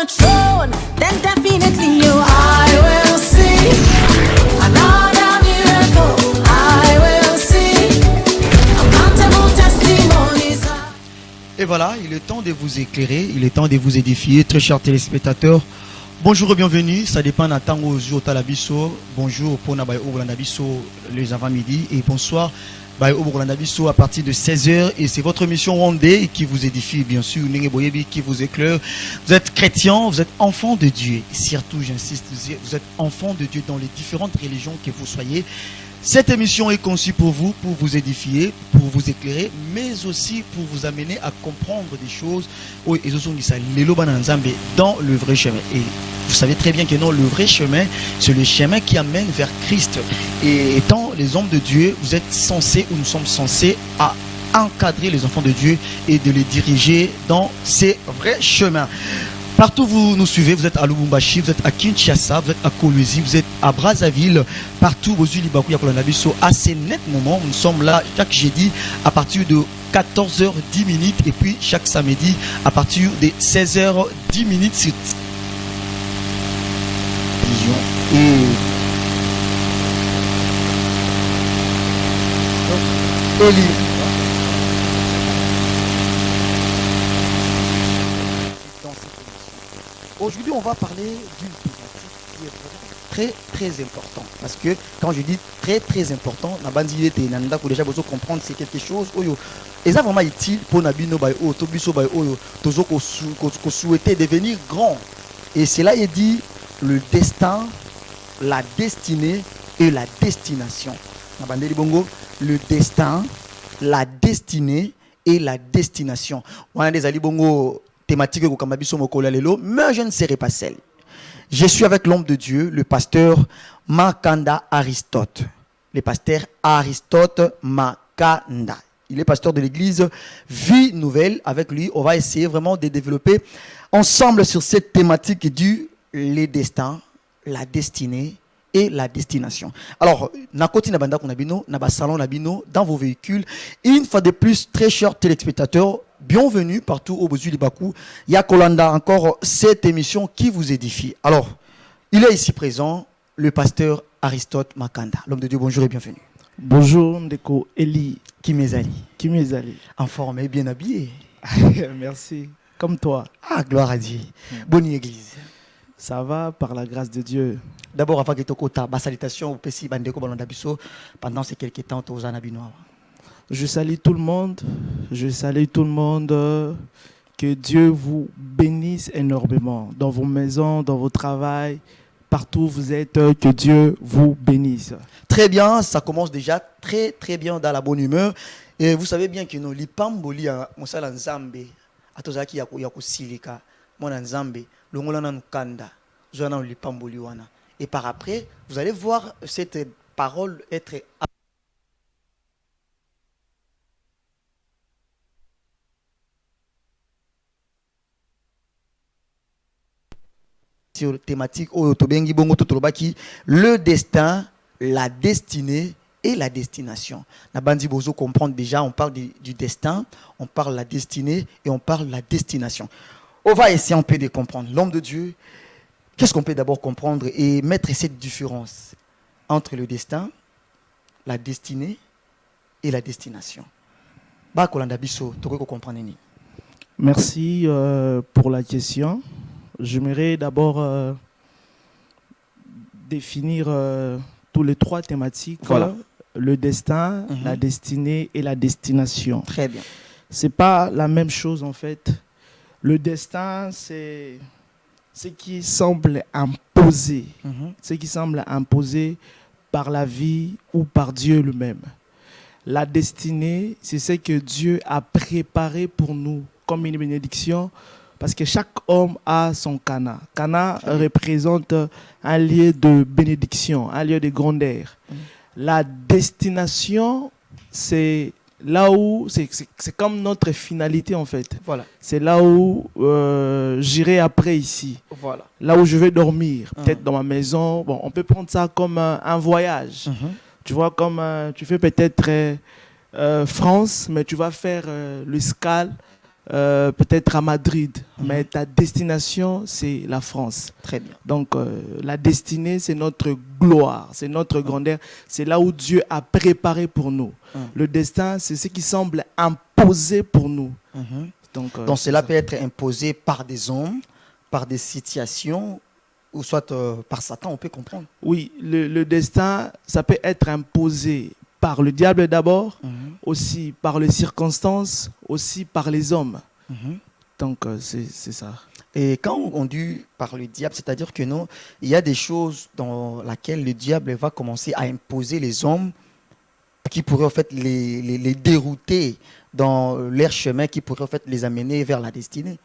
the throne, then definitely you I will see another miracle. I will see uncountable testimonies. Et voilà, il est temps de vous éclairer, il est temps de vous édifier, très chers téléspectateurs. Bonjour et bienvenue, ça dépend d'un temps au jour Talabiso. Bonjour pour Nabaye Obranabiso les avant-midi et bonsoir Baye Obranabiso à partir de 16h. Et c'est votre émission One Day qui vous édifie, bien sûr, Nenge Boyebi qui vous éclaire. Vous êtes chrétien, vous êtes enfant de Dieu. Et surtout, j'insiste, vous êtes enfant de Dieu dans les différentes religions que vous soyez. Cette émission est conçue pour vous édifier, pour vous éclairer, mais aussi pour vous amener à comprendre des choses dans le vrai chemin. Et vous savez très bien que non, le vrai chemin, c'est le chemin qui amène vers Christ. Et étant les hommes de Dieu, vous êtes censés, ou nous sommes censés, à encadrer les enfants de Dieu et de les diriger dans ces vrais chemins. Partout vous nous suivez, vous êtes à Lubumbashi, vous êtes à Kinshasa, vous êtes à Kolwezi, vous êtes à Brazzaville, partout aux Ulibakou, à ces nets moments, nous sommes là chaque jeudi à partir de 14h10 et puis chaque samedi à partir de 16h10 sur et aujourd'hui, on va parler d'une thématique qui est très important. Parce que quand je dis très important, déjà besoin de comprendre c'est quelque chose. Et ça vraiment utile pour Nabino Bayo, Tobiso Bayo, Tozo qu'on souhaitait devenir grand. Et cela est dit le destin, la destinée et la destination. Le destin, la destinée et la destination. On a des alibongo thématique mais je ne serai pas seul. Je suis avec l'homme de Dieu, le pasteur Makanda Aristote. Le pasteur Aristote Makanda. Il est pasteur de l'église Vie Nouvelle. Avec lui, on va essayer vraiment de développer ensemble sur cette thématique du les destins, la destinée et la destination. Alors, nakoti nabanda konabino, nabasalon nabino dans vos véhicules. Une fois de plus, très chers téléspectateurs, bienvenue partout au Bozu Libakou. Yakolanda, encore cette émission qui vous édifie. Alors, il est ici présent, le pasteur Aristote Makanda. L'homme de Dieu, bonjour et bienvenue. Bonjour, Ndeko Eli. Kimezali. En forme et bien habillé. Merci. Comme toi. Ah, gloire à Dieu. Bonne église. Ça va par la grâce de Dieu. D'abord, avant que tu aies salutation au Pessi Bandeko Balondabiso pendant ces quelques temps aux Anabinois. Je salue tout le monde. Que Dieu vous bénisse énormément dans vos maisons, dans vos travails, partout où vous êtes. Que Dieu vous bénisse. Très bien, ça commence déjà très bien dans la bonne humeur. Et vous savez bien que nous lipamboli à Mosala Nzambe, atozaki yakusilika, mon Nzambe, l'ongolana nukanda, zona lipamboli wana. Et par après, vous allez voir cette parole être sur thématique le destin, la destinée et la destination. Nabandi Bozo comprendre déjà, on parle du destin, on parle de la destinée et on parle de la destination. On va essayer un peu de comprendre. L'homme de Dieu, qu'est-ce qu'on peut d'abord comprendre et mettre cette différence entre le destin, la destinée et la destination. Merci pour la question. J'aimerais d'abord définir tous les trois thématiques. Voilà. Le destin, la destinée et la destination. Très bien. C'est pas la même chose en fait. Le destin, c'est ce qui semble imposé. Ce qui semble imposé par la vie ou par Dieu lui-même. La destinée, c'est ce que Dieu a préparé pour nous comme une bénédiction. Parce que chaque homme a son Cana. Cana représente un lieu de bénédiction, un lieu de grandeur. La destination, c'est là où, c'est comme notre finalité en fait. Voilà. C'est là où j'irai après ici. Voilà. Là où je vais dormir, peut-être dans ma maison. Bon, on peut prendre ça comme un voyage. Tu vois, comme tu fais peut-être France, mais tu vas faire l'escale peut-être à Madrid, mais ta destination, c'est la France. Très bien. Donc, la destinée, c'est notre gloire, c'est notre grandeur, c'est là où Dieu a préparé pour nous. Le destin, c'est ce qui semble imposé pour nous. Donc cela peut être imposé par des hommes, par des situations, ou soit par Satan, on peut comprendre. Oui, le destin, ça peut être imposé par le diable d'abord, aussi par les circonstances, aussi par les hommes. Donc, c'est ça. Et quand on dit par le diable, c'est-à-dire que non, il y a des choses dans lesquelles le diable va commencer à imposer les hommes qui pourraient en fait les dérouter dans leur chemin, qui pourraient en fait les amener vers la destinée.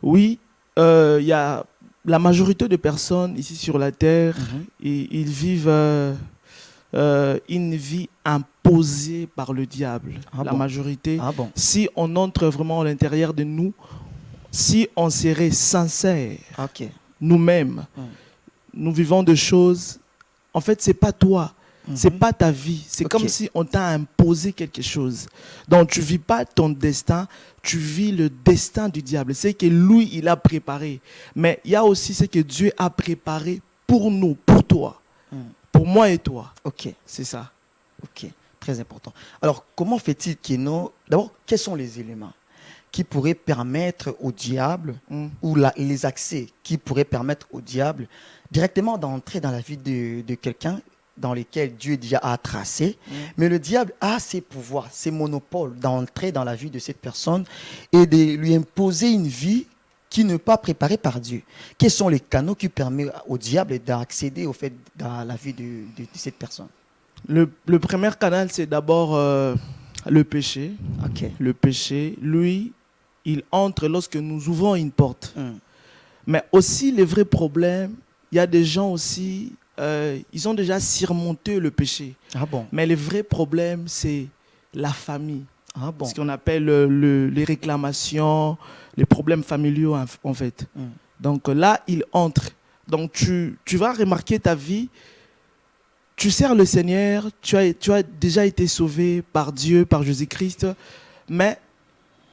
Oui, il y a la majorité de personnes ici sur la terre, ils vivent une vie imposée par le diable. La majorité. Si on entre vraiment à l'intérieur de nous, si on serait sincère, nous-mêmes, nous vivons de choses. En fait, c'est pas toi, c'est pas ta vie. C'est comme si on t'a imposé quelque chose. Donc, tu vis pas ton destin, tu vis le destin du diable. C'est que lui, il a préparé. Mais il y a aussi ce que Dieu a préparé pour nous, pour toi. Pour moi et toi. C'est ça. Très important. Alors, comment fait-il que nous... D'abord, quels sont les éléments qui pourraient permettre au diable, ou les accès qui pourraient permettre au diable directement d'entrer dans la vie de quelqu'un dans lesquels Dieu déjà a tracé, mais le diable a ses pouvoirs, ses monopoles d'entrer dans la vie de cette personne et de lui imposer une vie qui n'est pas préparée par Dieu. Quels sont les canaux qui permettent au diable d'accéder au fait dans la vie de cette personne? Le premier canal, c'est d'abord le péché. Le péché, lui, il entre lorsque nous ouvrons une porte. Mais aussi, le vrai problème, il y a des gens aussi, ils ont déjà surmonté le péché. Mais le vrai problème, c'est la famille. Ce qu'on appelle les réclamations, les problèmes familiaux, en fait. Donc là, il entre. Donc tu vas remarquer ta vie. Tu sers le Seigneur, tu as déjà été sauvé par Dieu, par Jésus-Christ. Mais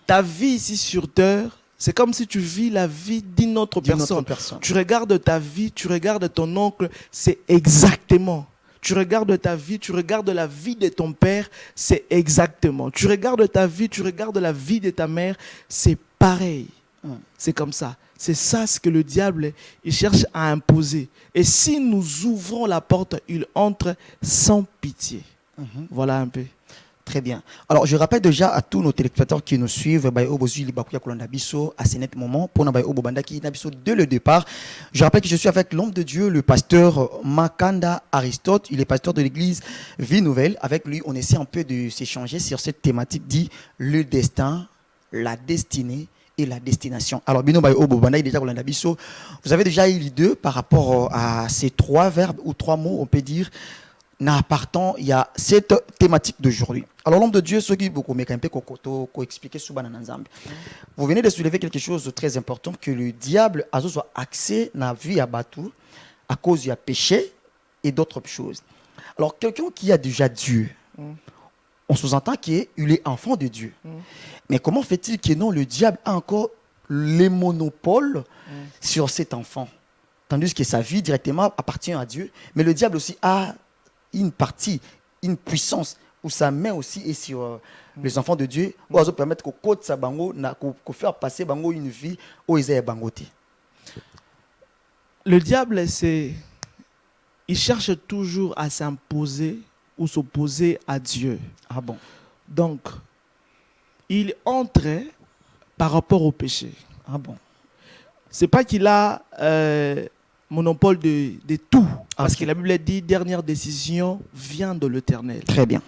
ta vie ici sur terre, c'est comme si tu vis la vie d'une autre personne. Tu regardes ta vie, tu regardes ton oncle, c'est exactement. Tu regardes ta vie, tu regardes la vie de ton père, c'est exactement. Tu regardes ta vie, tu regardes la vie de ta mère, c'est pareil. C'est comme ça. C'est ça ce que le diable il cherche à imposer. Et si nous ouvrons la porte, il entre sans pitié. Voilà un peu. Très bien. Alors, je rappelle déjà à tous nos téléspectateurs qui nous suivent, à ce moment, pour dès le départ. Je rappelle que je suis avec l'homme de Dieu, le pasteur Makanda Aristote. Il est pasteur de l'église Vie Nouvelle. Avec lui, on essaie un peu de s'échanger sur cette thématique dit le destin, la destinée et la destination. Alors, vous avez déjà eu l'idée par rapport à ces trois verbes ou trois mots, on peut dire. Partant, il y a cette thématique d'aujourd'hui. Alors, l'homme de Dieu, ce qui vous expliquer vous venez de soulever quelque chose de très important, que le diable a soit accès à la vie à Batou à cause du péché et d'autres choses. Alors, quelqu'un qui a déjà Dieu, on sous-entend qu'il est enfant de Dieu. Mais comment fait-il que non, le diable a encore les monopoles sur cet enfant, tandis que sa vie directement appartient à Dieu, mais le diable aussi a une partie, une puissance où sa main aussi est sur les enfants de Dieu, où elle permettre que côte sa bango na ko faire passer bango une vie où ils aient bangoté. Le diable, il cherche toujours à s'imposer ou s'opposer à Dieu. Donc, il entre par rapport au péché. C'est pas qu'il a monopole de tout. Parce que la Bible dit, dernière décision vient de l'Éternel. Très bien.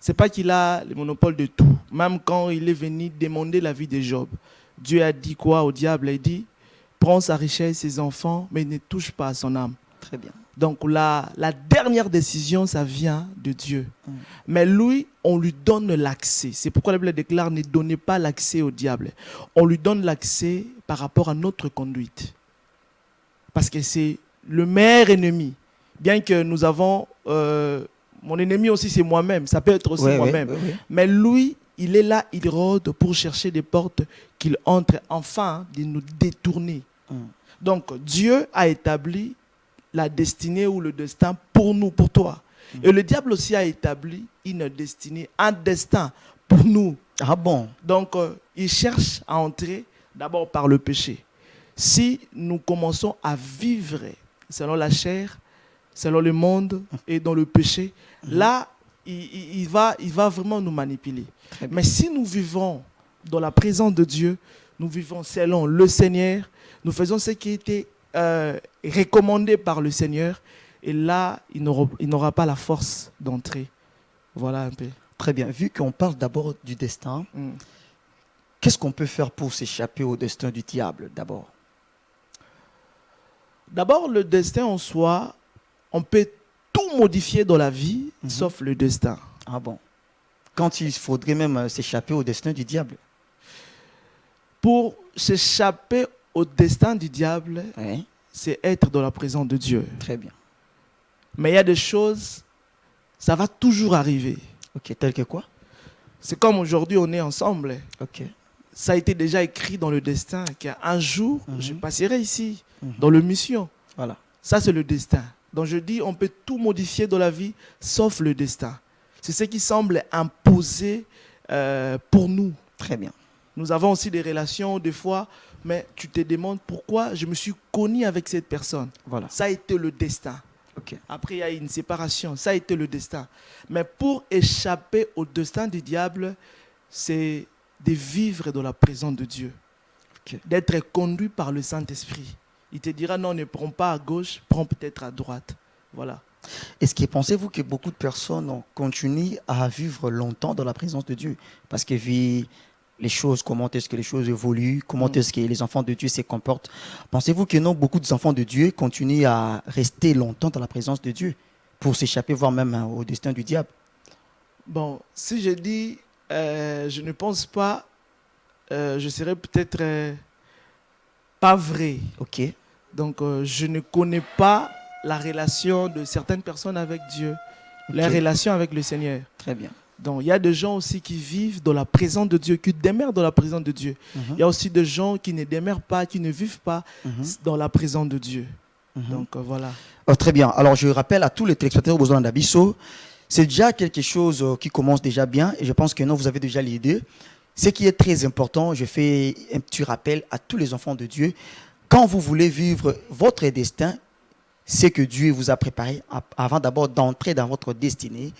C'est pas qu'il a le monopole de tout. Même quand il est venu demander la vie de Job, Dieu a dit quoi au diable? Il dit, prends sa richesse, ses enfants, mais ne touche pas à son âme. Très bien. Donc la dernière décision, ça vient de Dieu. Mais lui, on lui donne l'accès. C'est pourquoi la Bible déclare, ne donnez pas l'accès au diable. On lui donne l'accès par rapport à notre conduite. Parce que c'est le meilleur ennemi. Bien que nous avons... mon ennemi aussi, c'est moi-même. Ça peut être aussi moi-même. Mais lui, il est là, il rôde pour chercher des portes qu'il entre enfin de nous détourner. Donc, Dieu a établi la destinée ou le destin pour nous, pour toi. Et le diable aussi a établi une destinée, un destin pour nous. Ah bon? Donc, il cherche à entrer d'abord par le péché. Si nous commençons à vivre selon la chair, selon le monde et dans le péché, là, il va vraiment nous manipuler. Mais si nous vivons dans la présence de Dieu, nous vivons selon le Seigneur, nous faisons ce qui était recommandé par le Seigneur, et là, il n'aura pas la force d'entrer. Voilà un peu. Très bien. Vu qu'on parle d'abord du destin, qu'est-ce qu'on peut faire pour s'échapper au destin du diable d'abord? D'abord, le destin en soi, on peut tout modifier dans la vie, sauf le destin. Ah bon? Quand il faudrait même s'échapper au destin du diable? Pour s'échapper au destin du diable, Oui. c'est être dans la présence de Dieu. Très bien. Mais il y a des choses, ça va toujours arriver. Ok, tel que quoi? C'est comme aujourd'hui, on est ensemble. Ok. Ça a été déjà écrit dans le destin qu'un jour, je passerai ici, dans le mission. Voilà. Ça, c'est le destin. Donc je dis, on peut tout modifier dans la vie, sauf le destin. C'est ce qui semble imposé pour nous. Très bien. Nous avons aussi des relations, des fois, mais tu te demandes pourquoi je me suis cogné avec cette personne. Voilà. Ça a été le destin. Ok. Après, il y a une séparation. Ça a été le destin. Mais pour échapper au destin du diable, c'est de vivre dans la présence de Dieu. Ok. D'être conduit par le Saint-Esprit. Il te dira non, ne prends pas à gauche, prends peut-être à droite. Voilà. Est-ce que pensez-vous que beaucoup de personnes continuent à vivre longtemps dans la présence de Dieu? Parce que vu les choses, comment est-ce que les choses évoluent, comment est-ce que les enfants de Dieu se comportent, pensez-vous que non, beaucoup d'enfants de Dieu continuent à rester longtemps dans la présence de Dieu pour s'échapper, voire même au destin du diable? Bon, si je dis, je ne pense pas, je serais peut-être pas vrai. Ok. Donc, je ne connais pas la relation de certaines personnes avec Dieu, la relation avec le Seigneur. Très bien. Donc, il y a des gens aussi qui vivent dans la présence de Dieu, qui demeurent dans la présence de Dieu. Il y a aussi des gens qui ne demeurent pas, qui ne vivent pas dans la présence de Dieu. Donc, voilà. Oh, très bien. Alors, je rappelle à tous les téléspectateurs besoin d'Abisso, c'est déjà quelque chose qui commence déjà bien et je pense que non, vous avez déjà l'idée. Ce qui est très important, je fais un petit rappel à tous les enfants de Dieu. Quand vous voulez vivre votre destin, c'est que Dieu vous a préparé avant d'abord d'entrer dans votre destinée.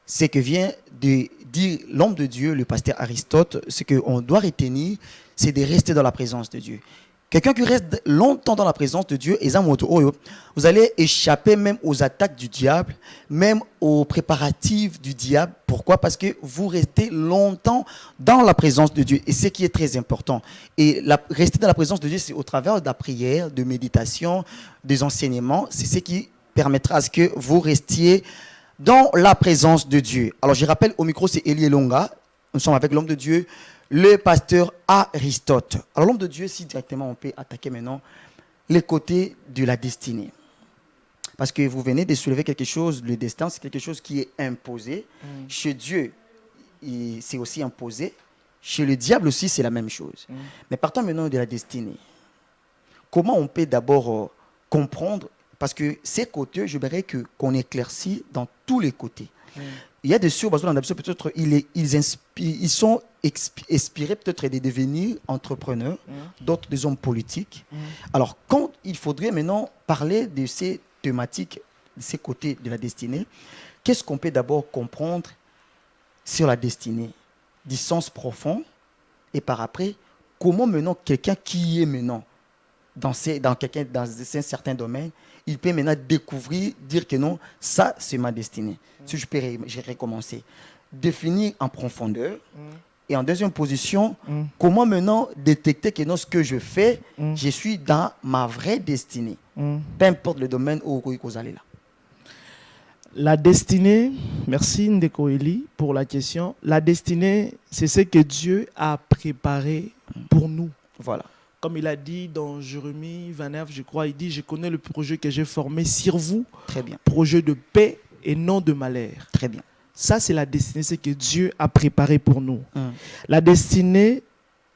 C'est que vient de dire l'homme de Dieu, le pasteur Aristote, ce qu'on doit retenir, c'est de rester dans la présence de Dieu. Quelqu'un qui reste longtemps dans la présence de Dieu, vous allez échapper même aux attaques du diable, même aux préparatifs du diable. Pourquoi? Parce que vous restez longtemps dans la présence de Dieu. Et c'est ce qui est très important. Et rester dans la présence de Dieu, c'est au travers de la prière, de méditation, des enseignements. C'est ce qui permettra à ce que vous restiez dans la présence de Dieu. Alors, je rappelle, au micro, c'est Elie Elonga. Nous sommes avec l'homme de Dieu, le pasteur Aristote. Alors, l'homme de Dieu, si directement on peut attaquer maintenant les côtés de la destinée. Parce que vous venez de soulever quelque chose, le destin, c'est quelque chose qui est imposé. Chez Dieu, c'est aussi imposé. Chez le diable aussi, c'est la même chose. Mais partons maintenant de la destinée. Comment on peut d'abord comprendre? Parce que ces côtés, je verrais qu'on éclaircit dans tous les côtés. Il y a des sûrs, peut-être ils sont inspirés peut-être de devenir entrepreneurs, d'autres des hommes politiques. Alors, quand il faudrait maintenant parler de ces thématiques, de ces côtés de la destinée, qu'est-ce qu'on peut d'abord comprendre sur la destinée, du sens profond, et par après, comment maintenant quelqu'un qui est maintenant dans un certain domaine, il peut maintenant découvrir, dire que non, ça c'est ma destinée. Si je peux recommencer. Définir en profondeur. Et en deuxième position, comment maintenant détecter que non, ce que je fais, je suis dans ma vraie destinée. Peu importe le domaine où vous allez là. La destinée, merci Ndeko Eli pour la question. La destinée, c'est ce que Dieu a préparé pour nous. Voilà. Comme il a dit dans Jérémie 29, je crois, il dit « Je connais le projet que j'ai formé sur vous, Très bien. projet de paix et non de malheur. » Très bien. Ça, c'est la destinée, c'est que Dieu a préparé pour nous. Mhm. La destinée,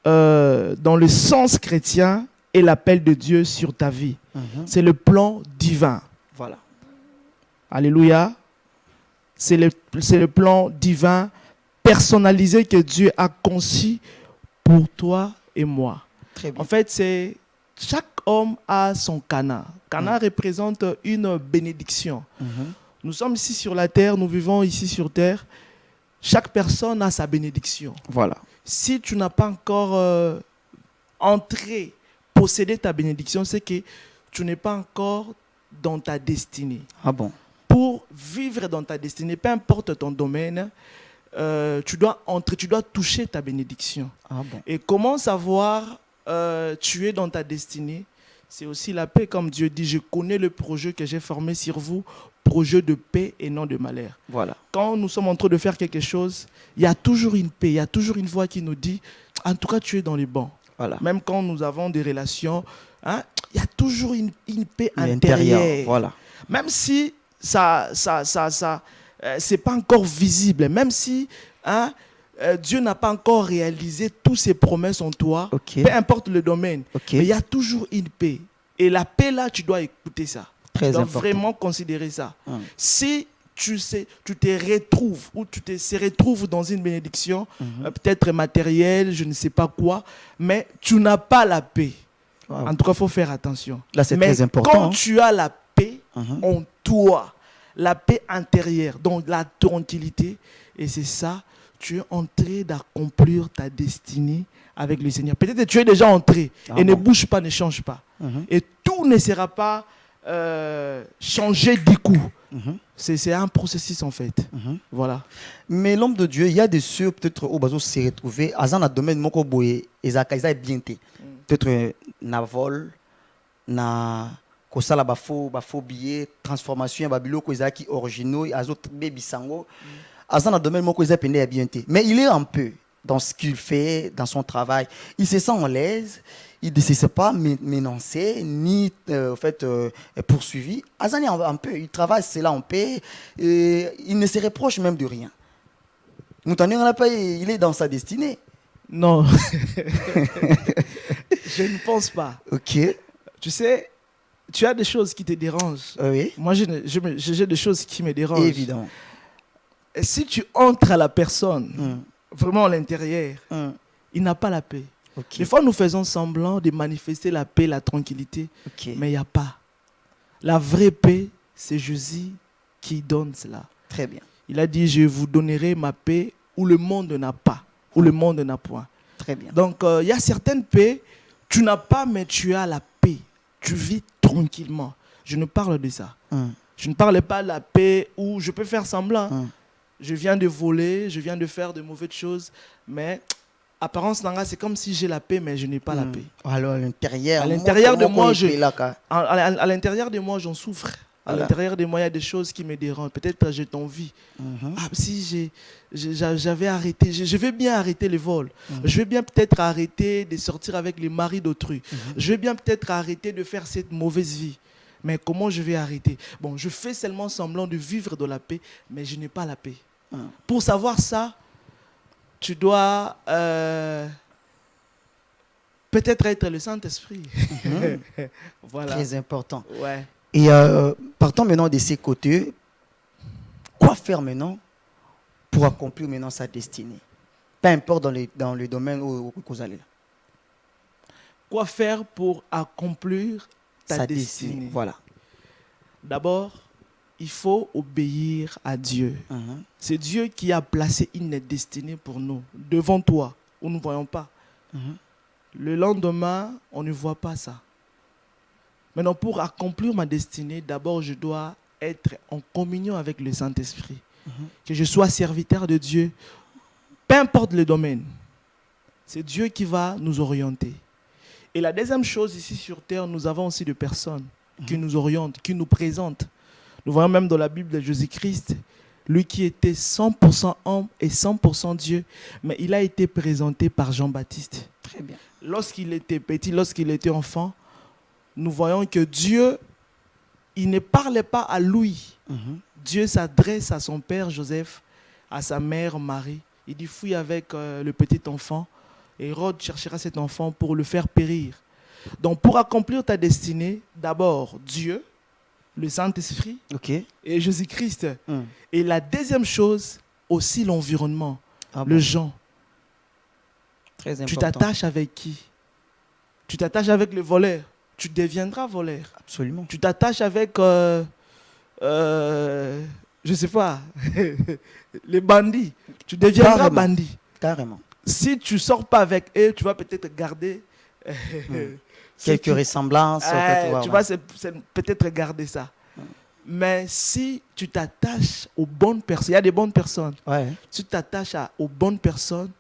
dans le sens chrétien, est l'appel de Dieu sur ta vie. Mhm. C'est le plan divin. Voilà. Alléluia. C'est le plan divin personnalisé que Dieu a conçu pour toi et moi. Très bien. En fait, chaque homme a son Cana. Cana représente une bénédiction. Mhm. Nous sommes ici sur la terre, nous vivons ici sur terre. Chaque personne a sa bénédiction. Voilà. Si tu n'as pas encore entré, possédé ta bénédiction, c'est que tu n'es pas encore dans ta destinée. Ah bon? Pour vivre dans ta destinée, peu importe ton domaine, tu dois entrer, tu dois toucher ta bénédiction. Ah bon? Et comment savoir tu es dans ta destinée? C'est aussi la paix, comme Dieu dit, je connais le projet que j'ai formé sur vous, projet de paix et non de malheur. Voilà. Quand nous sommes en train de faire quelque chose, il y a toujours une paix, il y a toujours une voix qui nous dit, en tout cas, tu es dans les bons. Voilà. Même quand nous avons des relations, hein, il y a toujours une paix L'intérieur, intérieure. voilà. Même si c'est pas encore visible, même si hein, Dieu n'a pas encore réalisé toutes ses promesses en toi, Ok. peu importe le domaine, Ok. mais il y a toujours une paix. Et la paix là, tu dois écouter ça. Très tu dois important. vraiment considérer ça. Hum. Si tu te retrouves ou se retrouves dans une bénédiction, peut-être matérielle, je ne sais pas quoi, mais tu n'as pas la paix. Wow. En tout cas, il faut faire attention. Là, c'est mais très important, quand hein. tu as la paix Mhm. en toi, la paix intérieure, donc la tranquillité, et c'est ça, tu es entré d'accomplir ta destinée avec le Seigneur. Peut-être que tu es déjà entré Ah et ne bon? bouge pas, ne change pas. Mhm. Et tout ne sera pas changé du coup. Mhm. C'est un processus en fait. Mhm. Voilà. Mais l'homme de Dieu, il y a des ceux peut-être au bateau se retrouver à un domaine moko boye ezaka bien té. Peut-être na vol na kosala bafo billet transformation ba biloko ezaki originaux azo baby sango à un domaine moko eza pende bien té. Mais il est un peu dans ce qu'il fait, dans son travail, il se sent en l'aise. Il ne se sait pas menacé ni poursuivi. Azani un peu, il travaille cela en paix. Il ne se reproche même de rien. Moutani, il est dans sa destinée. Non. Je ne pense pas. Ok. Tu sais, tu as des choses qui te dérangent. Oui. Moi, j'ai des choses qui me dérangent. Évidemment. Et si tu entres à la personne, vraiment à l'intérieur, il n'a pas la paix. Ok. Des fois, nous faisons semblant de manifester la paix, la tranquillité, Ok. mais il n'y a pas. La vraie paix, c'est Jésus qui donne cela. Très bien. Il a dit, je vous donnerai ma paix où le monde n'a pas, où le monde n'a point. Très bien. Donc, il y a certaines paix, tu n'as pas, mais tu as la paix. Tu vis tranquillement. Je ne parle de ça. Je ne parle pas de la paix où je peux faire semblant. Je viens de voler, je viens de faire de mauvaises choses, mais apparence nanga, c'est comme si j'ai la paix, mais je n'ai pas la paix. Alors, à l'intérieur de moi, à à l'intérieur de moi, j'en souffre. À Voilà. l'intérieur de moi, il y a des choses qui me dérangent. Peut-être que j'ai envie. Ah, si j'avais arrêté, je vais bien arrêter les vols. Je vais bien peut-être arrêter de sortir avec les maris d'autrui. Je vais bien peut-être arrêter de faire cette mauvaise vie. Mais comment je vais arrêter? Bon, je fais seulement semblant de vivre dans la paix, mais je n'ai pas la paix. Pour savoir ça, tu dois peut-être être le Saint-Esprit. Voilà. Très important. Ouais. Et partant maintenant de ces côtés, quoi faire maintenant pour accomplir maintenant sa destinée? Peu importe dans le domaine où vous allez là. Quoi faire pour accomplir ta Sa destinée? Voilà. D'abord, il faut obéir à Dieu. C'est Dieu qui a placé une destinée pour nous, devant toi, où nous ne voyons pas. Le lendemain, on ne voit pas ça. Maintenant, pour accomplir ma destinée, d'abord, je dois être en communion avec le Saint-Esprit. Que je sois serviteur de Dieu, peu importe le domaine. C'est Dieu qui va nous orienter. Et la deuxième chose, ici sur terre, nous avons aussi des personnes qui nous orientent, qui nous présentent. Nous voyons même dans la Bible de Jésus-Christ, lui qui était 100% homme et 100% Dieu, mais il a été présenté par Jean-Baptiste. Très bien. Lorsqu'il était petit, lorsqu'il était enfant, nous voyons que Dieu, il ne parlait pas à lui. Dieu s'adresse à son père Joseph à sa mère Marie. Il dit fouille avec le petit enfant. Et Hérode cherchera cet enfant pour le faire périr. Donc pour accomplir ta destinée, d'abord Dieu, le Saint-Esprit Ok. et Jésus-Christ. Hmm. Et la deuxième chose, aussi l'environnement, Ah le bon. gens. Très important. Tu t'attaches avec qui? Tu t'attaches avec le voleur, tu deviendras voleur. Absolument. Tu t'attaches avec, je sais pas, les bandits, tu deviendras Carrément. bandit. Carrément. Si tu sors pas avec eux, tu vas peut-être garder ce Quelques qui- ressemblances. en fait, tu voilà. vas peut-être garder ça. Mais si tu t'attaches aux bonnes personnes, il y a des bonnes personnes. Ouais. Si tu t'attaches aux bonnes personnes,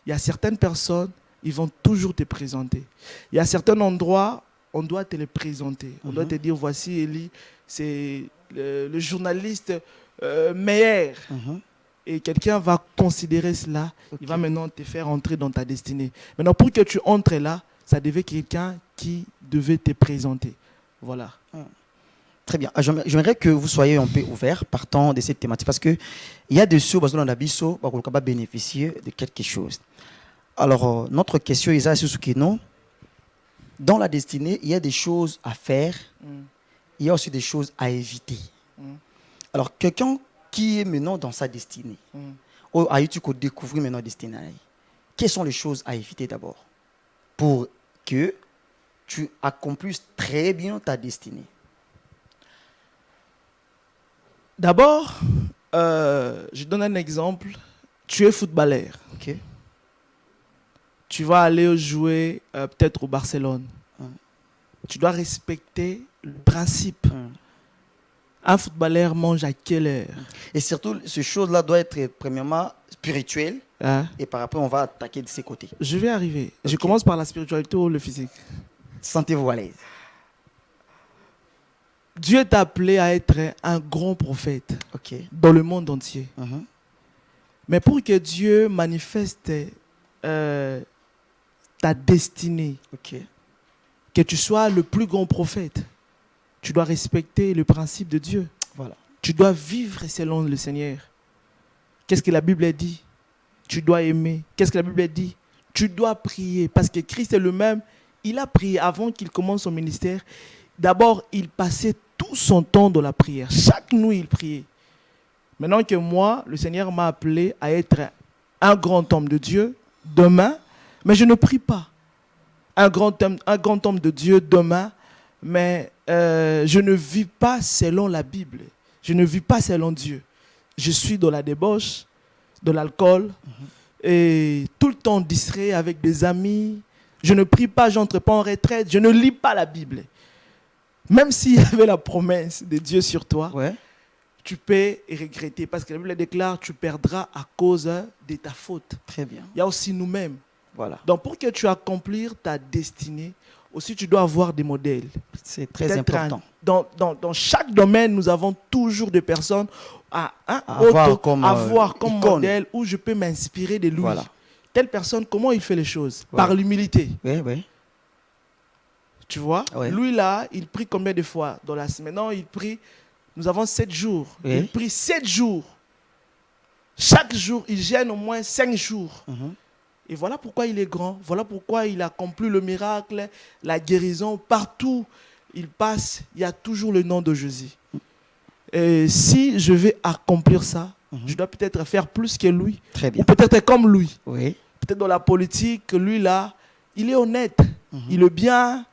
il y a certaines personnes, ils vont toujours te présenter. Il y a certains endroits, on doit te les présenter. On doit te dire, voici Eli, c'est le journaliste meilleur. Mhm. Et quelqu'un va considérer cela, il va maintenant te faire entrer dans ta destinée. Maintenant, pour que tu entres là, ça devait quelqu'un qui devait te présenter. Voilà. Très bien. J'aimerais que vous soyez un peu ouverts partant de cette thématique parce qu'il y a des choses dans la biso qui vont bénéficier de quelque chose. Alors, notre question est non. Dans la destinée, il y a des choses à faire, il y a aussi des choses à éviter. Alors, quelqu'un qui est maintenant dans sa destinée, ou a eu découvrir maintenant la destinée, quelles sont les choses à éviter d'abord pour que tu accomplisses très bien ta destinée? D'abord, je donne un exemple. Tu es footballeur. Ok. Tu vas aller jouer peut-être au Barcelone. Tu dois respecter le principe. Un footballeur mange à quelle heure? Et surtout, ces choses-là doivent être premièrement spirituelles. Hein? Et par après, on va attaquer de ces côtés. Je vais arriver. Je Ok. commence par la spiritualité ou le physique. Sentez-vous à l'aise. Dieu t'a appelé à être un grand prophète Ok. dans le monde entier. Mhm. Mais pour que Dieu manifeste ta destinée, Ok. que tu sois le plus grand prophète, tu dois respecter le principe de Dieu. Voilà. Tu dois vivre selon le Seigneur. Qu'est-ce que la Bible dit? Tu dois aimer. Qu'est-ce que la Bible dit? Tu dois prier. Parce que Christ est le même. Il a prié avant qu'il commence son ministère. D'abord, il passait tout son temps dans la prière. Chaque nuit, il priait. Maintenant que moi, le Seigneur m'a appelé à être un grand homme de Dieu demain, mais je ne prie pas. Un grand homme de Dieu demain, mais je ne vis pas selon la Bible. Je ne vis pas selon Dieu. Je suis dans la débauche, de l'alcool, et tout le temps distrait avec des amis. Je ne prie pas, je n'entre pas en retraite, je ne lis pas la Bible. Même s'il y avait la promesse de Dieu sur toi, Ouais. tu peux regretter parce que la Bible déclare tu perdras à cause de ta faute. Très bien. Il y a aussi nous-mêmes. Voilà. Donc pour que tu accomplisses ta destinée, aussi tu dois avoir des modèles. C'est très Peut-être important. Dans chaque domaine, nous avons toujours des personnes à avoir comme, icône. modèle où je peux m'inspirer de lui. Voilà. Telle personne, comment il fait les choses? Voilà. Par l'humilité. Oui, oui. Tu vois? Ouais. Lui là, il prie combien de fois dans la semaine? Non, il prie. Nous avons 7 jours. Oui. Il prie 7 jours. Chaque jour, il gêne au moins 5 jours. Mhm. Et voilà pourquoi il est grand. Voilà pourquoi il accomplit le miracle, la guérison. Partout il passe, il y a toujours le nom de Jésus. Et si je vais accomplir ça, je dois peut-être faire plus que lui. Très Ou bien. peut-être comme lui. Oui. Peut-être dans la politique, lui là, il est honnête. Il est bien.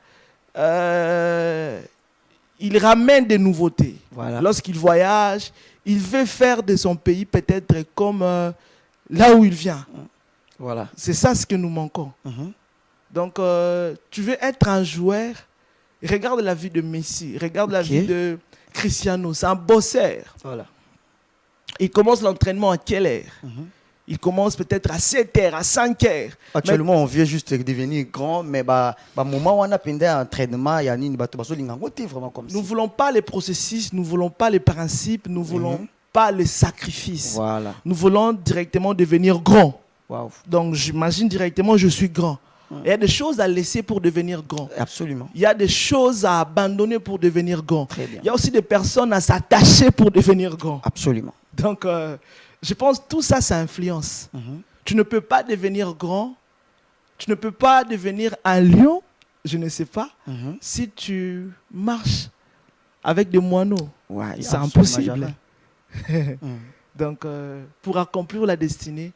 Il ramène des nouveautés. Voilà. Lorsqu'il voyage, il veut faire de son pays peut-être comme là où il vient. Voilà. C'est ça ce que nous manquons. Mhm. Donc, tu veux être un joueur, regarde la vie de Messi, regarde la Ok. vie de Cristiano, c'est un bosseur. Voilà. Il commence l'entraînement à quelle heure? Mhm. Il commence peut-être à 7 heures, à 5 heures. Actuellement, on vient juste de devenir grand, mais moment où on a pendant un entraînement, il y a une vraiment comme ça. Nous ne voulons pas les processus, nous ne voulons pas les principes, nous ne voulons pas les sacrifices. Voilà. Nous voulons directement devenir grand. Waouh. Donc, j'imagine directement, je suis grand. Il y a des choses à laisser pour devenir grand. Absolument. Il y a des choses à abandonner pour devenir grand. Très bien. Il y a aussi des personnes à s'attacher pour devenir grand. Absolument. Donc, je pense que tout ça, ça influence. Tu ne peux pas devenir grand, tu ne peux pas devenir un lion, je ne sais pas, si tu marches avec des moineaux. Ouais, C'est absolument impossible. jamais. Donc, pour accomplir la destinée,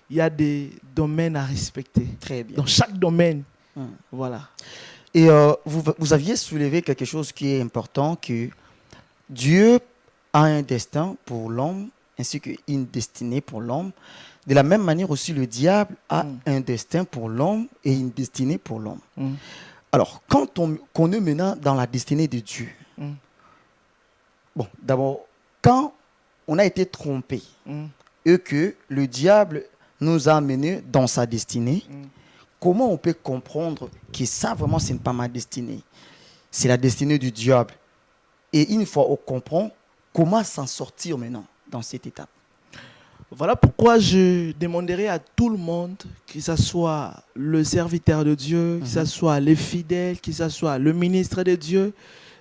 il y a des domaines à respecter. Très bien. Dans chaque domaine, voilà. Et vous aviez soulevé quelque chose qui est important, que Dieu a un destin pour l'homme, ainsi qu'une destinée pour l'homme. De la même manière aussi, le diable a un destin pour l'homme et une destinée pour l'homme. Alors, quand on est maintenant dans la destinée de Dieu, bon, d'abord, quand on a été trompé et que le diable nous a amenés dans sa destinée, comment on peut comprendre que ça, vraiment, ce n'est pas ma destinée? C'est la destinée du diable. Et une fois on comprend, comment s'en sortir maintenant dans cette étape? Voilà pourquoi je demanderai à tout le monde, que ce soit le serviteur de Dieu, que ce soit les fidèles, que ce soit le ministre de Dieu,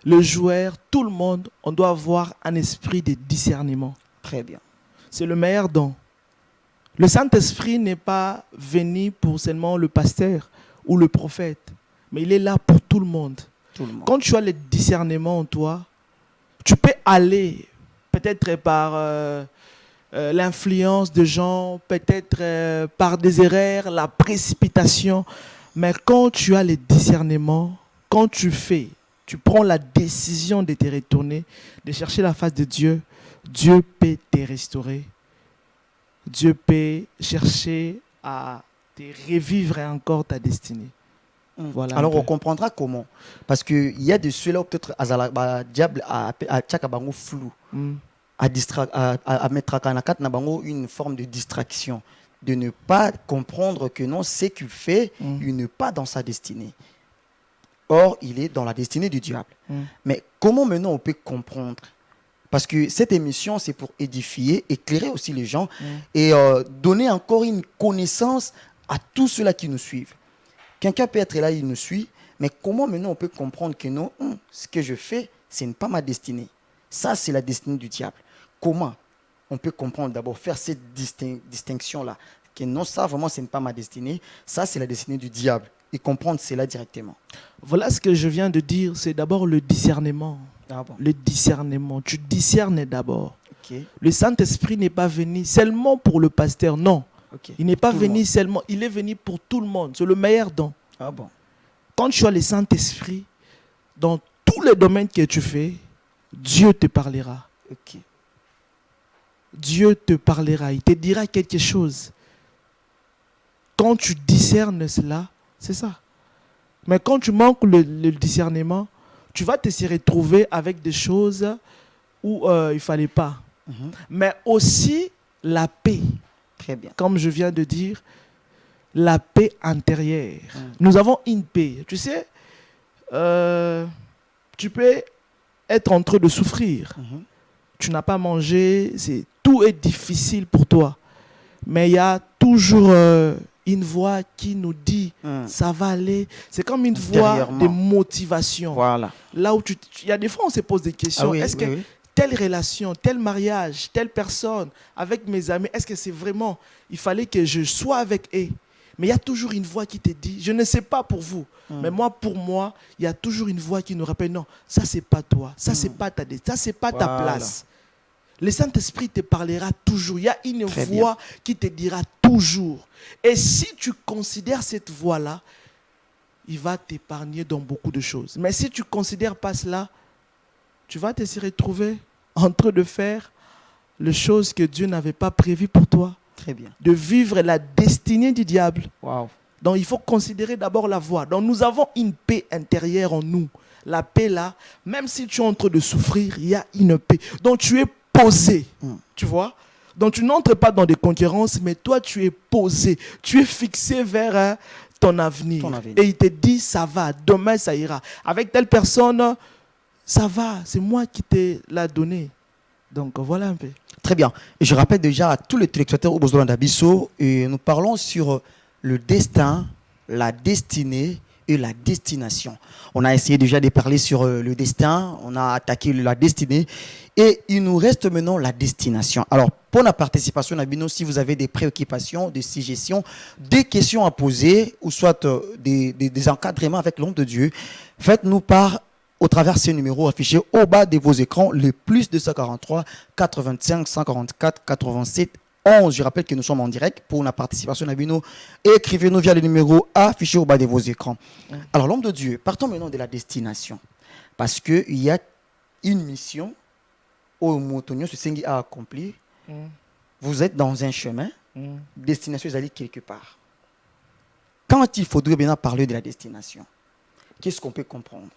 le joueur, tout le monde, on doit avoir un esprit de discernement. Très bien. C'est le meilleur don. Le Saint-Esprit n'est pas venu pour seulement le pasteur ou le prophète, mais il est là pour tout le monde. Tout le monde. Quand tu as le discernement en toi, tu peux aller peut-être par l'influence de gens, peut-être par des erreurs, la précipitation. Mais quand tu as le discernement, quand tu prends la décision de te retourner, de chercher la face de Dieu, Dieu peut te restaurer. Dieu peut chercher à te revivre encore ta destinée. Voilà. Alors on comprendra comment. Parce qu'il y a de ceux-là peut-être le diable a flou. À mettre une forme de distraction, de ne pas comprendre que non, ce qu'il fait, il n'est pas dans sa destinée. Or, il est dans la destinée du diable. Mais comment maintenant on peut comprendre? Parce que cette émission, c'est pour édifier, éclairer aussi les gens et donner encore une connaissance à tous ceux-là qui nous suivent. Quelqu'un peut être là, il nous suit, mais comment maintenant on peut comprendre que non, ce que je fais, ce n'est pas ma destinée. Ça, c'est la destinée du diable. Comment on peut comprendre d'abord, faire cette distinction-là, que non, ça vraiment, ce n'est pas ma destinée, ça, c'est la destinée du diable, et comprendre cela directement. Voilà ce que je viens de dire, c'est d'abord le discernement. Ah bon. Le discernement, tu discernes d'abord. Okay. Le Saint-Esprit n'est pas venu seulement pour le pasteur, non. Okay. Il n'est pas Tout venu seulement, il est venu pour tout le monde, c'est le meilleur don. Ah bon. Quand tu as le Saint-Esprit, dans tous les domaines que tu fais, Dieu te parlera. Okay. Dieu te parlera, il te dira quelque chose. Quand tu discernes cela, c'est ça. Mais quand tu manques le discernement, tu vas te retrouver avec des choses où il ne fallait pas. Mais aussi la paix. Très bien. Comme je viens de dire, la paix intérieure. Nous avons une paix. Tu sais, tu peux être en train de souffrir. Tu n'as pas mangé, tout est difficile pour toi. Mais il y a toujours une voix qui nous dit ça va aller. C'est comme une voix de motivation. Voilà. Là où il y a des fois on se pose des questions. Ah oui, est-ce que telle relation, tel mariage, telle personne avec mes amis, est-ce que c'est vraiment, il fallait que je sois avec eux? Mais il y a toujours une voix qui te dit, je ne sais pas pour vous, mais pour moi, il y a toujours une voix qui nous rappelle, non, ça c'est pas toi, ça c'est pas ça c'est pas ta place. Le Saint-Esprit te parlera toujours. Il y a une voix qui te dira toujours. Et si tu considères cette voix-là, il va t'épargner dans beaucoup de choses. Mais si tu ne considères pas cela, tu vas te retrouver en train de faire les choses que Dieu n'avait pas prévues pour toi. Très bien. De vivre la destinée du diable. Wow. Donc il faut considérer d'abord la voix. Donc nous avons une paix intérieure en nous. La paix là, même si tu es en train de souffrir, il y a une paix. Donc tu es posé, tu vois. Donc tu n'entres pas dans des concurrences, mais toi tu es posé. Tu es fixé vers ton avenir. Et il te dit, ça va, demain ça ira. Avec telle personne, ça va, c'est moi qui te l'ai donné. Donc voilà un peu. Très bien. Et je rappelle déjà à tous les téléspectateurs au Bozolanda Bisso, et nous parlons sur le destin, la destinée et la destination. On a essayé déjà de parler sur le destin, on a attaqué la destinée et il nous reste maintenant la destination. Alors, pour la participation, Nabino, si vous avez des préoccupations, des suggestions, des questions à poser ou soit des encadrements avec l'homme de Dieu, faites-nous part au travers de ces numéros affichés au bas de vos écrans, le plus 243 85 144 87 11. Je rappelle que nous sommes en direct pour la participation à Bino. Écrivez-nous via le numéro affiché au bas de vos écrans. Alors, l'homme de Dieu, partons maintenant de la destination. Parce qu'il y a une mission au Motonio, ce Sengi a accompli. Vous êtes dans un chemin, destination, vous allez quelque part. Quand il faudrait bien parler de la destination, qu'est-ce qu'on peut comprendre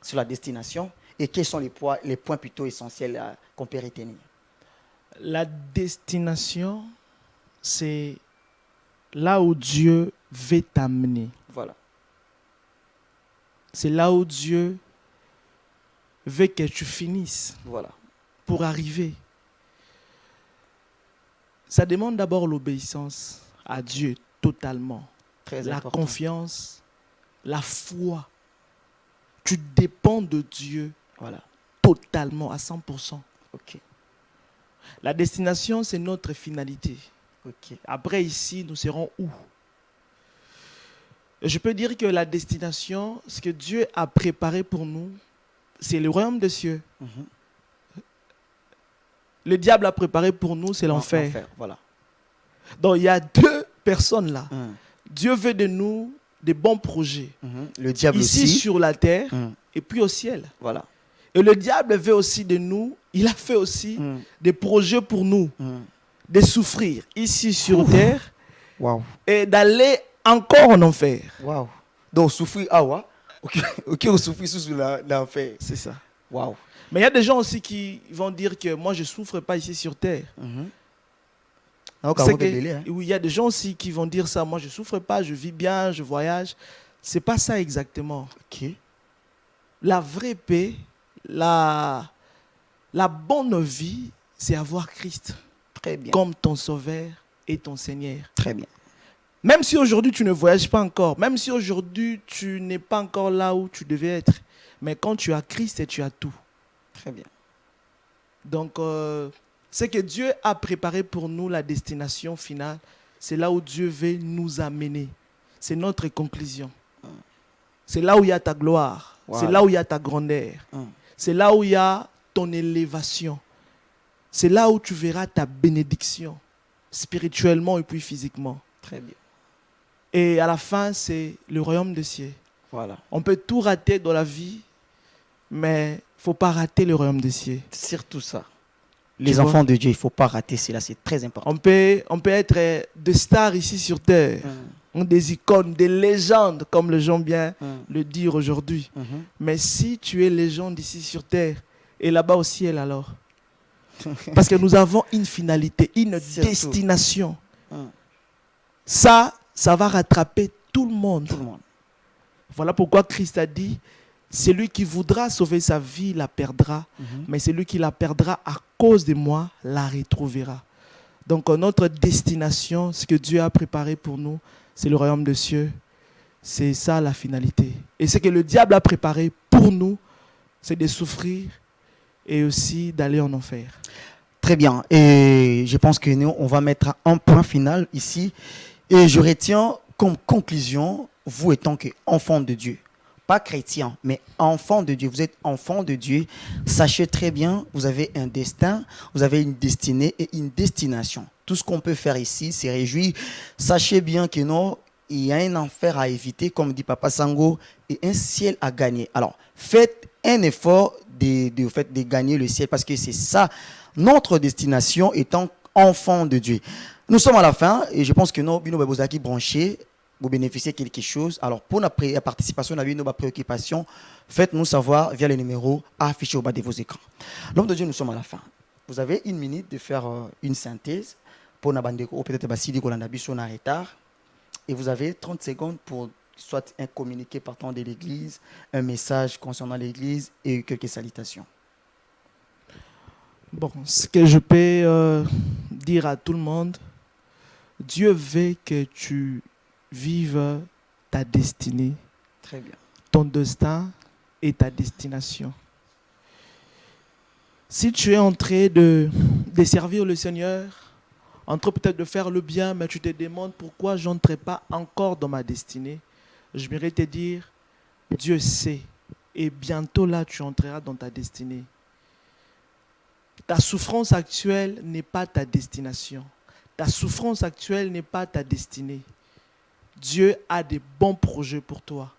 sur la destination et quels sont les points plutôt essentiels qu'on peut retenir? La destination, c'est là où Dieu veut t'amener. Voilà. C'est là où Dieu veut que tu finisses. Voilà. Pour arriver. Ça demande d'abord l'obéissance à Dieu totalement. Très la important. Confiance, la foi. Tu dépends de Dieu Voilà. totalement, à 100%. Ok. La destination, c'est notre finalité. Ok. Après, ici, nous serons où? Je peux dire que la destination, ce que Dieu a préparé pour nous, c'est le royaume des cieux. Le diable a préparé pour nous, c'est l'enfer. Voilà. Donc, il y a deux personnes là. Dieu veut de nous des bons projets. Le diable ici aussi. sur la terre et puis au ciel. Voilà. Et le diable veut aussi de nous, il a fait aussi des projets pour nous, de souffrir ici sur terre et d'aller encore en enfer. Waouh. Donc, souffrir, ah ouais. Ok, on souffre sous l'enfer. C'est ça. Waouh. Mais il y a des gens aussi qui vont dire que moi je ne souffre pas ici sur terre. Oui, il y a des gens aussi qui vont dire ça. Moi je ne souffre pas, je vis bien, je voyage. Ce n'est pas ça exactement. Ok. La vraie paix, la bonne vie, c'est avoir Christ. Très bien. Comme ton sauveur et ton Seigneur. Très bien. Même si aujourd'hui tu ne voyages pas encore, même si aujourd'hui tu n'es pas encore là où tu devais être, mais quand tu as Christ, tu as tout. Très bien. Donc, c'est que Dieu a préparé pour nous la destination finale. C'est là où Dieu veut nous amener. C'est notre conclusion. C'est là où il y a ta gloire. Voilà. C'est là où il y a ta grandeur. C'est là où il y a ton élévation. C'est là où tu verras ta bénédiction, spirituellement et puis physiquement. Très bien. Et à la fin, c'est le royaume des cieux. Voilà. On peut tout rater dans la vie, mais il ne faut pas rater le royaume des cieux. Surtout ça. Les enfants de Dieu, il ne faut pas rater cela, c'est très important. On peut être des stars ici sur terre, des icônes, des légendes, comme les gens bien le dire aujourd'hui. Mais si tu es légende ici sur terre, et là-bas au ciel alors? Parce que nous avons une finalité, une destination. Ça va rattraper tout le monde. Tout le monde. Voilà pourquoi Christ a dit, celui qui voudra sauver sa vie la perdra, mais celui qui la perdra à cause de moi la retrouvera. Donc notre destination, ce que Dieu a préparé pour nous, c'est le royaume des cieux. C'est ça la finalité. Et ce que le diable a préparé pour nous, c'est de souffrir et aussi d'aller en enfer. Très bien. Et je pense que nous, on va mettre un point final ici. Et je retiens comme conclusion, vous étant qu'enfant de Dieu, pas chrétien, mais enfant de Dieu. Vous êtes enfant de Dieu. Sachez très bien, vous avez un destin, vous avez une destinée et une destination. Tout ce qu'on peut faire ici, c'est réjouir. Sachez bien que non, il y a un enfer à éviter, comme dit Papa Sango, et un ciel à gagner. Alors, faites un effort de gagner le ciel, parce que c'est ça, notre destination étant enfant de Dieu. Nous sommes à la fin, et je pense que nous, vous avez branché, vous bénéficiez de quelque chose. Alors, pour la participation, nos préoccupations, faites-nous savoir via les numéros affichés au bas de vos écrans. L'homme de Dieu, nous sommes à la fin. Vous avez une minute de faire une synthèse pour Nabandeko, peut-être Basili Golandabiso en retard. Et vous avez 30 secondes pour soit un communiqué partant de l'église, un message concernant l'église et quelques salutations. Bon, ce que je peux dire à tout le monde, Dieu veut que tu vives ta destinée, Très bien. ton destin et ta destination. Si tu es en train de servir le Seigneur, en train peut-être de faire le bien, mais tu te demandes pourquoi je n'entrerai pas encore dans ma destinée, je voudrais te dire, Dieu sait. Et bientôt là, tu entreras dans ta destinée. Ta souffrance actuelle n'est pas ta destination. Ta souffrance actuelle n'est pas ta destinée. Dieu a des bons projets pour toi.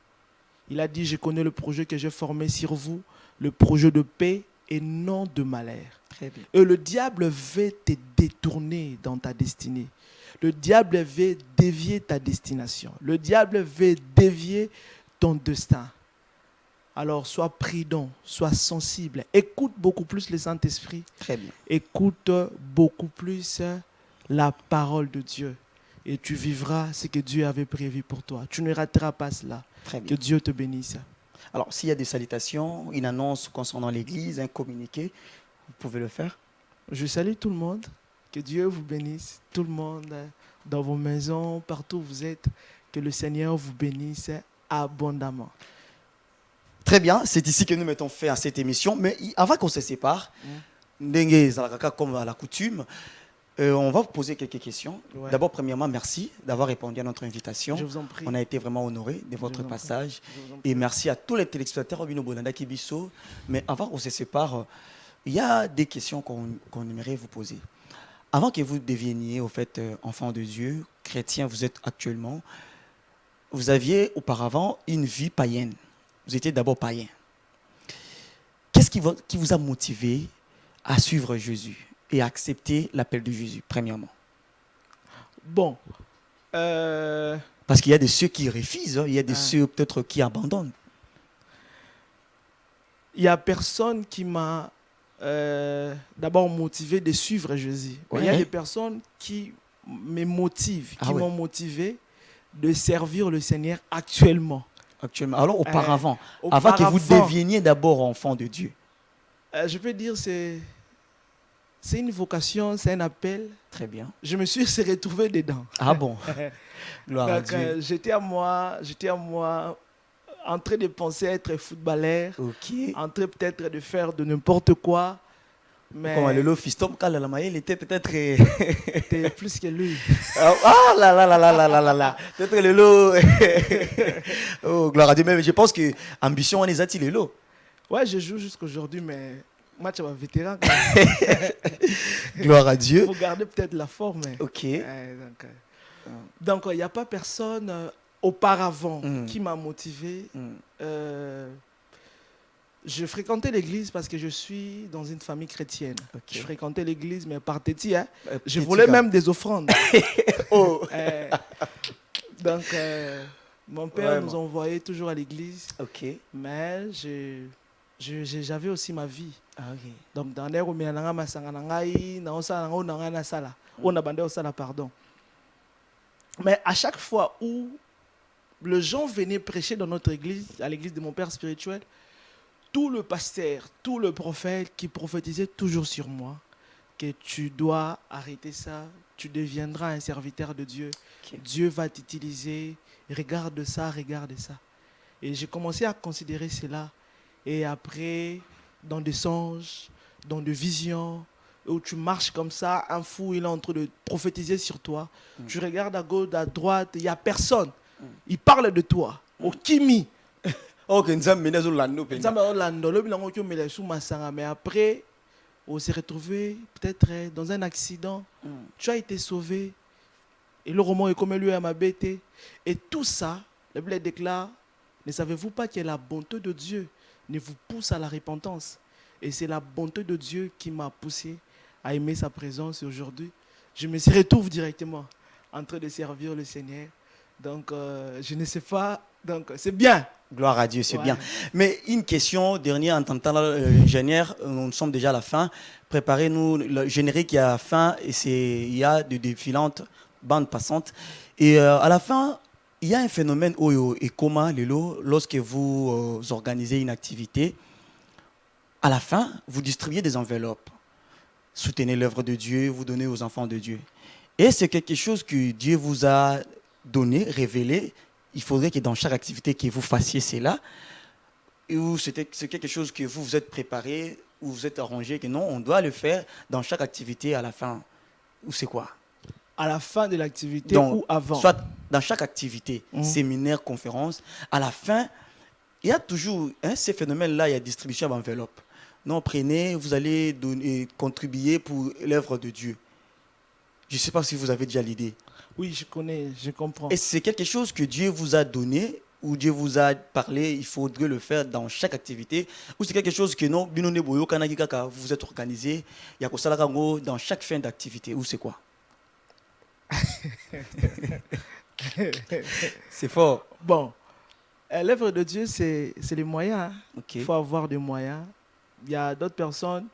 Il a dit, je connais le projet que j'ai formé sur vous, le projet de paix et non de malheur. Très bien. Et le diable veut te détourner dans ta destinée. Le diable veut dévier ta destination. Le diable veut dévier ton destin. Alors, sois prudent, sois sensible. Écoute beaucoup plus le Saint-Esprit. Très bien. Écoute beaucoup plus la parole de Dieu. Et tu vivras ce que Dieu avait prévu pour toi. Tu ne rateras pas cela. Très Que bien. Dieu te bénisse. Alors, s'il y a des salutations, une annonce concernant l'église, un communiqué, vous pouvez le faire. Je salue tout le monde. Que Dieu vous bénisse. Tout le monde, dans vos maisons, partout où vous êtes. Que le Seigneur vous bénisse abondamment. Très bien, c'est ici que nous mettons fin à cette émission. Mais avant qu'on se sépare, Ndengue Zalakaka, comme à la coutume, on va vous poser quelques questions. Ouais. D'abord, premièrement, merci d'avoir répondu à notre invitation. Je vous en prie. On a été vraiment honorés de votre vous en prie. passage. Je vous en prie. Et merci à tous les téléspectateurs Obino Bonanda Kibiso. Mais avant qu'on se sépare, il y a des questions qu'on aimerait vous poser. Avant que vous deveniez, au fait, enfant de Dieu, chrétien, vous êtes actuellement, vous aviez auparavant une vie païenne. Vous étiez d'abord païen. Qu'est-ce qui vous a motivé à suivre Jésus et à accepter l'appel de Jésus, premièrement? Bon. Parce qu'il y a de ceux qui refusent, hein, il y a de ceux peut-être qui abandonnent. Il n'y a personne qui m'a d'abord motivé de suivre Jésus. Mais il y a Ouais. des personnes qui me motivent, Ah qui ouais. m'ont motivé de servir le Seigneur actuellement. Actuellement. Alors auparavant, Auparavant, avant que vous deveniez d'abord enfant de Dieu. je peux dire c'est une vocation, c'est un appel. Très bien. Je me suis retrouvé dedans. Ah bon. Gloire à Donc, Dieu. j'étais à moi en train de penser à être footballeur, Ok. en train peut-être de faire de n'importe quoi. Mais Comme le fiston Kalalama, il était peut-être. t'es plus que lui. Ah là là là là là là là là. Peut-être le lot. Oh, gloire à Dieu. Mais je pense que ambition, on les a-t-il le lot. Ouais, je joue jusqu'à aujourd'hui, mais match à ma vétéran. quand même. Gloire à Dieu. Il faut garder peut-être la forme. Mais... Ok. Donc, il n'y a pas personne auparavant Mm. qui m'a motivé. Mm. Je fréquentais l'église parce que je suis dans une famille chrétienne. Ok. Je fréquentais l'église, mais par téti, hein. Je petit volais gars. même des offrandes. Oh. Donc, mon père Vraiment. nous envoyait toujours à l'église, Ok. mais j'avais aussi ma vie. Ah, ok. Donc, dans les rumeurs, pardon. Mais à chaque fois où le gens venaient prêcher dans notre église, à l'église de mon père spirituel, tout le pasteur, tout le prophète qui prophétisait toujours sur moi, que tu dois arrêter ça, tu deviendras un serviteur de Dieu. Ok. Dieu va t'utiliser, regarde ça, regarde ça. Et j'ai commencé à considérer cela. Et après, dans des songes, dans des visions, où tu marches comme ça, un fou, il est en train de prophétiser sur toi. Tu regardes à gauche, à droite, il n'y a personne. Il parle de toi. Au Kimi. Oh, que nous avons mené sur l'anneau. Mais après, on s'est retrouvé peut-être dans un accident. Tu as été sauvé. Et le roman est comme lui à ma bête. Et tout ça, le Bible déclare, ne savez-vous pas que la bonté de Dieu ne vous pousse à la repentance? Et c'est la bonté de Dieu qui m'a poussé à aimer sa présence. Et aujourd'hui, je me retrouve directement en train de servir le Seigneur. Donc, je ne sais pas. Donc, c'est bien. Gloire à Dieu, c'est Ouais. bien. Mais une question dernière en tentant l'ingénieur, nous sommes déjà à la fin. Préparez-nous, le générique est à la fin et il y a de défilantes bandes passantes. Et à la fin, il y a un phénomène et comment, lorsque vous organisez une activité, à la fin, vous distribuez des enveloppes. Soutenez l'œuvre de Dieu, vous donnez aux enfants de Dieu. Et c'est quelque chose que Dieu vous a donné, révélé, il faudrait que dans chaque activité que vous fassiez cela, ou c'est quelque chose que vous vous êtes préparé, ou vous êtes arrangé, que non, on doit le faire dans chaque activité à la fin, ou c'est quoi? À la fin de l'activité Donc, ou avant? soit dans chaque activité, séminaire, conférence, à la fin, il y a toujours ces phénomènes-là, il y a distribution d'enveloppes. Non, prenez, vous allez donner, contribuer pour l'œuvre de Dieu. Je ne sais pas si vous avez déjà l'idée. Oui, je connais, je comprends. Et c'est quelque chose que Dieu vous a donné, ou Dieu vous a parlé, il faudrait le faire dans chaque activité, ou c'est quelque chose que non, vous vous êtes organisé, il y a ça dans chaque fin d'activité, ou c'est quoi? C'est fort. Bon, l'œuvre de Dieu, c'est les moyens. Ok. Il faut avoir des moyens. Il y a d'autres personnes,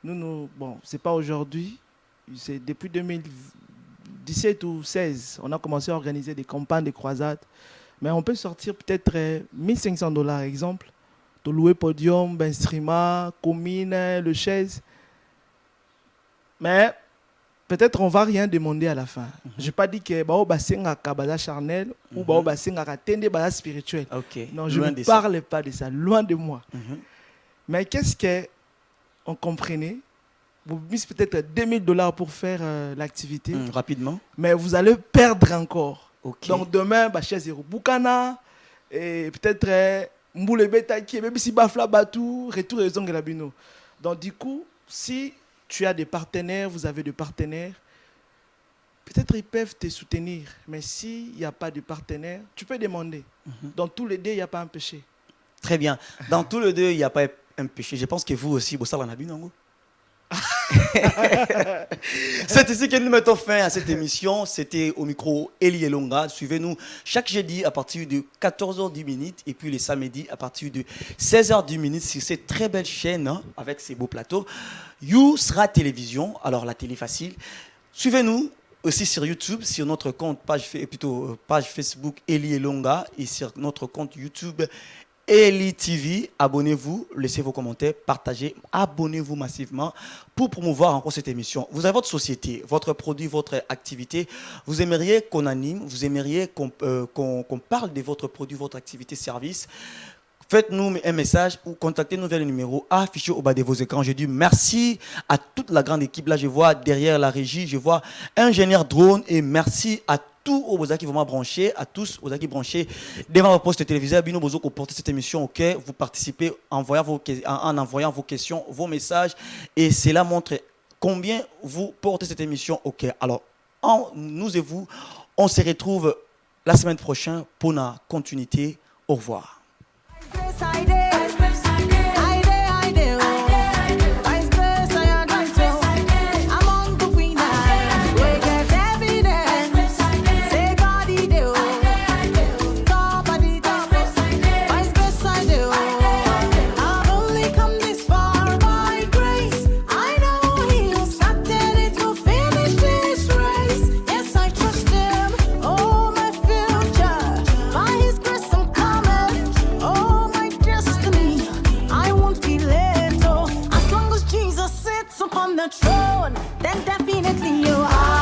bon, c'est pas aujourd'hui, c'est depuis 2017 ou 2016, on a commencé à organiser des campagnes, des croisades. Mais on peut sortir peut-être $1 500, exemple, de louer podium, instrument, commune, le chaise. Mais peut-être on ne va rien demander à la fin. Je n'ai pas dit que c'est un cabana charnel ou c'est un spirituel. Okay. Non, je ne parle pas de ça, loin de moi. Mais qu'est-ce qu'on comprenait? Vous misez peut-être $2000 pour faire l'activité. Rapidement. Mais vous allez perdre encore. Okay. Donc demain, chaise Bukana, et peut-être Mboule Betaki, même si Bafla Batou, retour et Zongelabino. Donc du coup, si tu as des partenaires, vous avez des partenaires, peut-être ils peuvent te soutenir. Mais s'il n'y a pas de partenaire, tu peux demander. Dans tous les deux, il n'y a pas un péché. Très bien. Dans tous les deux, il n'y a pas un péché. Je pense que vous aussi, vous savez en avez non? C'est ici que nous mettons fin à cette émission. C'était au micro Eli Elonga. Suivez-nous chaque jeudi à partir de 14h10 et puis les samedis à partir de 16h10 sur cette très belle chaîne avec ces beaux plateaux. You sera télévision, alors la télé facile. Suivez-nous aussi sur YouTube, sur notre compte page Facebook Eli Elonga et sur notre compte YouTube Eli TV, abonnez-vous, laissez vos commentaires, partagez, abonnez-vous massivement pour promouvoir encore cette émission. Vous avez votre société, votre produit, votre activité. Vous aimeriez qu'on anime, vous aimeriez qu'on parle de votre produit, votre activité, service. Faites-nous un message ou contactez-nous vers le numéro affiché au bas de vos écrans. Je dis merci à toute la grande équipe. Là, je vois derrière la régie, je vois ingénieur drone et merci à tous aux qui vont brancher, à tous aux qui branchés devant vos postes télévisés. Bino Bozo pour porter cette émission, ok. Vous participez en envoyant vos questions, vos messages et cela montre combien vous portez cette émission, ok. Alors, nous et vous, on se retrouve la semaine prochaine pour la continuité. Au revoir. On the throne, then definitely you are.